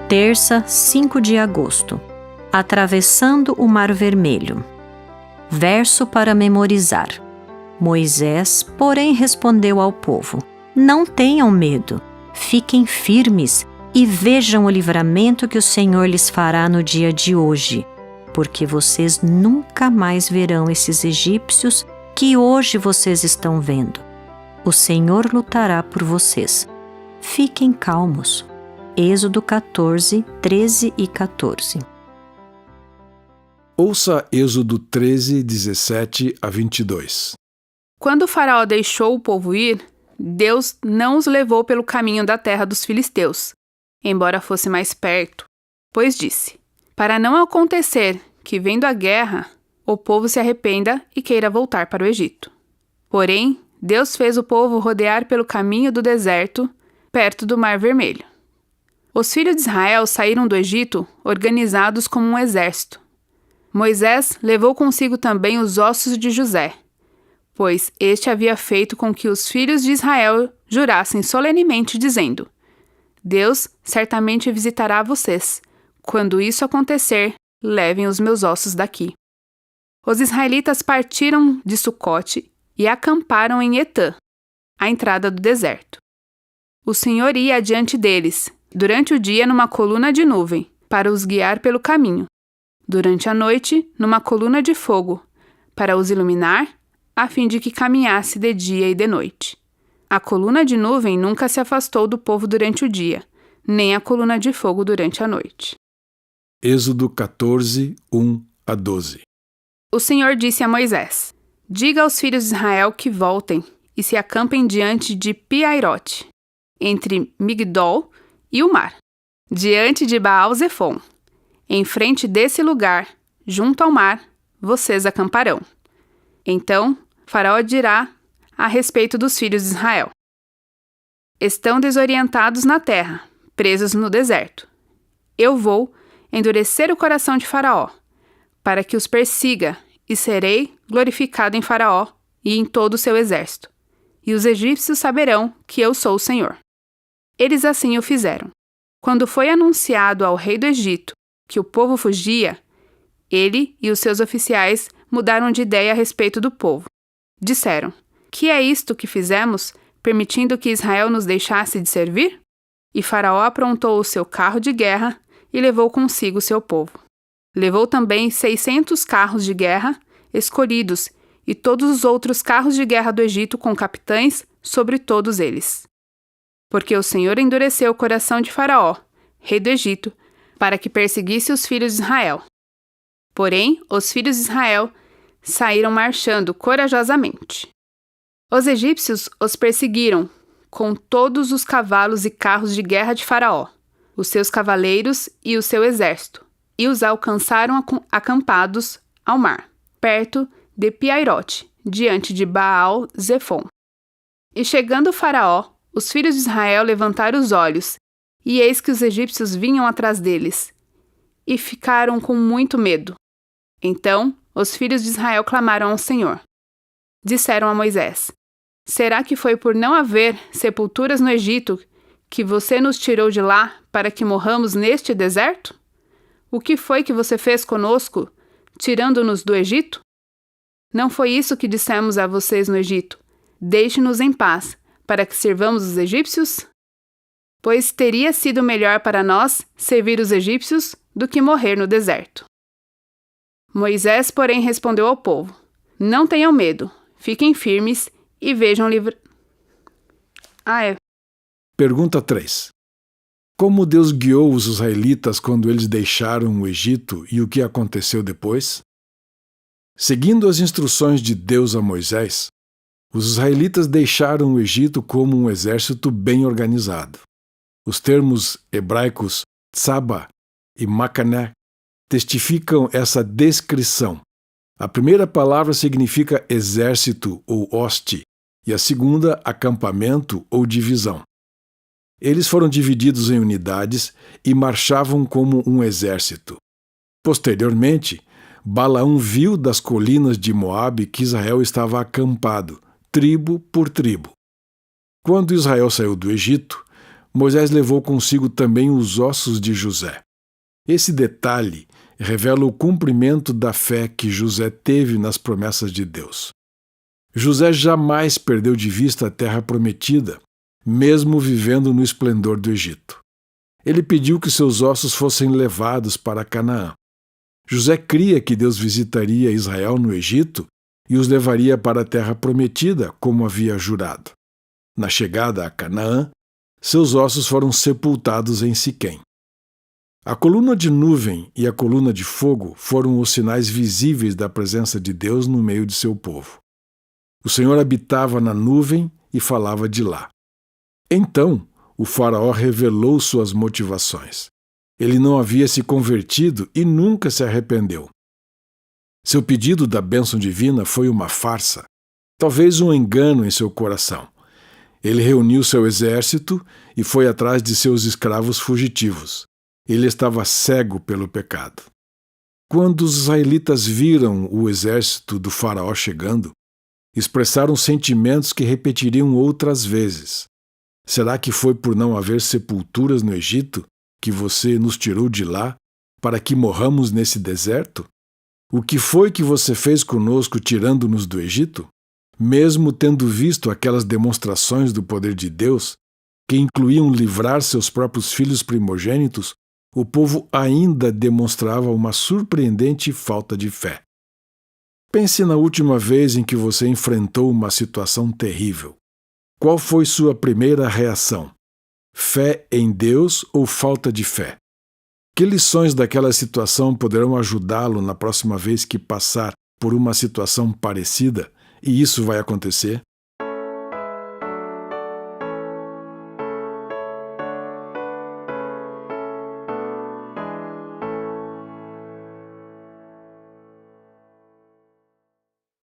Terça, 5 de agosto. Atravessando o Mar Vermelho. Verso para memorizar. Moisés, porém, respondeu ao povo: Não tenham medo, fiquem firmes e vejam o livramento que o Senhor lhes fará no dia de hoje, porque vocês nunca mais verão esses egípcios que hoje vocês estão vendo. O Senhor lutará por vocês. Fiquem calmos. Êxodo 14, 13 e 14. Ouça Êxodo 13, 17 a 22. Quando o faraó deixou o povo ir, Deus não os levou pelo caminho da terra dos filisteus, embora fosse mais perto, pois disse: Para não acontecer que, vendo a guerra, o povo se arrependa e queira voltar para o Egito. Porém, Deus fez o povo rodear pelo caminho do deserto, perto do Mar Vermelho. Os filhos de Israel saíram do Egito organizados como um exército. Moisés levou consigo também os ossos de José, pois este havia feito com que os filhos de Israel jurassem solenemente, dizendo: Deus certamente visitará vocês. Quando isso acontecer, levem os meus ossos daqui. Os israelitas partiram de Sucote e acamparam em Etã, à entrada do deserto. O Senhor ia adiante deles, durante o dia numa coluna de nuvem, para os guiar pelo caminho. Durante a noite, numa coluna de fogo, para os iluminar, a fim de que caminhasse de dia e de noite. A coluna de nuvem nunca se afastou do povo durante o dia, nem a coluna de fogo durante a noite. Êxodo 14, 1 a 12. O Senhor disse a Moisés: Diga aos filhos de Israel que voltem e se acampem diante de Pi-Hairote, entre Migdol e o mar, diante de Baal-Zefon. Em frente desse lugar, junto ao mar, vocês acamparão. Então, Faraó dirá a respeito dos filhos de Israel: Estão desorientados na terra, presos no deserto. Eu vou endurecer o coração de Faraó, para que os persiga, e serei glorificado em Faraó e em todo o seu exército. E os egípcios saberão que eu sou o Senhor. Eles assim o fizeram. Quando foi anunciado ao rei do Egito que o povo fugia, ele e os seus oficiais mudaram de ideia a respeito do povo. Disseram: Que é isto que fizemos, permitindo que Israel nos deixasse de servir? E Faraó aprontou o seu carro de guerra e levou consigo o seu povo. Levou também 600 carros de guerra escolhidos e todos os outros carros de guerra do Egito com capitães sobre todos eles. Porque o Senhor endureceu o coração de Faraó, rei do Egito, para que perseguisse os filhos de Israel. Porém, os filhos de Israel saíram marchando corajosamente. Os egípcios os perseguiram com todos os cavalos e carros de guerra de Faraó, os seus cavaleiros e o seu exército, e os alcançaram acampados ao mar, perto de Pi-Hairote, diante de Baal-Zefon. E chegando Faraó, os filhos de Israel levantaram os olhos, e eis que os egípcios vinham atrás deles, e ficaram com muito medo. Então, os filhos de Israel clamaram ao Senhor. Disseram a Moisés: Será que foi por não haver sepulturas no Egito que você nos tirou de lá para que morramos neste deserto? O que foi que você fez conosco, tirando-nos do Egito? Não foi isso que dissemos a vocês no Egito: Deixe-nos em paz, para que sirvamos os egípcios? Pois teria sido melhor para nós servir os egípcios do que morrer no deserto. Moisés, porém, respondeu ao povo: Não tenham medo, fiquem firmes e vejam Pergunta 3. Como Deus guiou os israelitas quando eles deixaram o Egito e o que aconteceu depois? Seguindo as instruções de Deus a Moisés, os israelitas deixaram o Egito como um exército bem organizado. Os termos hebraicos tsaba e macané testificam essa descrição. A primeira palavra significa exército ou hoste, e a segunda, acampamento ou divisão. Eles foram divididos em unidades e marchavam como um exército. Posteriormente, Balaão viu das colinas de Moabe que Israel estava acampado, tribo por tribo. Quando Israel saiu do Egito, Moisés levou consigo também os ossos de José. Esse detalhe revela o cumprimento da fé que José teve nas promessas de Deus. José jamais perdeu de vista a terra prometida, mesmo vivendo no esplendor do Egito. Ele pediu que seus ossos fossem levados para Canaã. José cria que Deus visitaria Israel no Egito e os levaria para a terra prometida, como havia jurado. Na chegada a Canaã, seus ossos foram sepultados em Siquém. A coluna de nuvem e a coluna de fogo foram os sinais visíveis da presença de Deus no meio de seu povo. O Senhor habitava na nuvem e falava de lá. Então, o faraó revelou suas motivações. Ele não havia se convertido e nunca se arrependeu. Seu pedido da bênção divina foi uma farsa, talvez um engano em seu coração. Ele reuniu seu exército e foi atrás de seus escravos fugitivos. Ele estava cego pelo pecado. Quando os israelitas viram o exército do faraó chegando, expressaram sentimentos que repetiriam outras vezes. Será que foi por não haver sepulturas no Egito que você nos tirou de lá para que morramos nesse deserto? O que foi que você fez conosco tirando-nos do Egito? Mesmo tendo visto aquelas demonstrações do poder de Deus, que incluíam livrar seus próprios filhos primogênitos, o povo ainda demonstrava uma surpreendente falta de fé. Pense na última vez em que você enfrentou uma situação terrível. Qual foi sua primeira reação? Fé em Deus ou falta de fé? Que lições daquela situação poderão ajudá-lo na próxima vez que passar por uma situação parecida? E isso vai acontecer?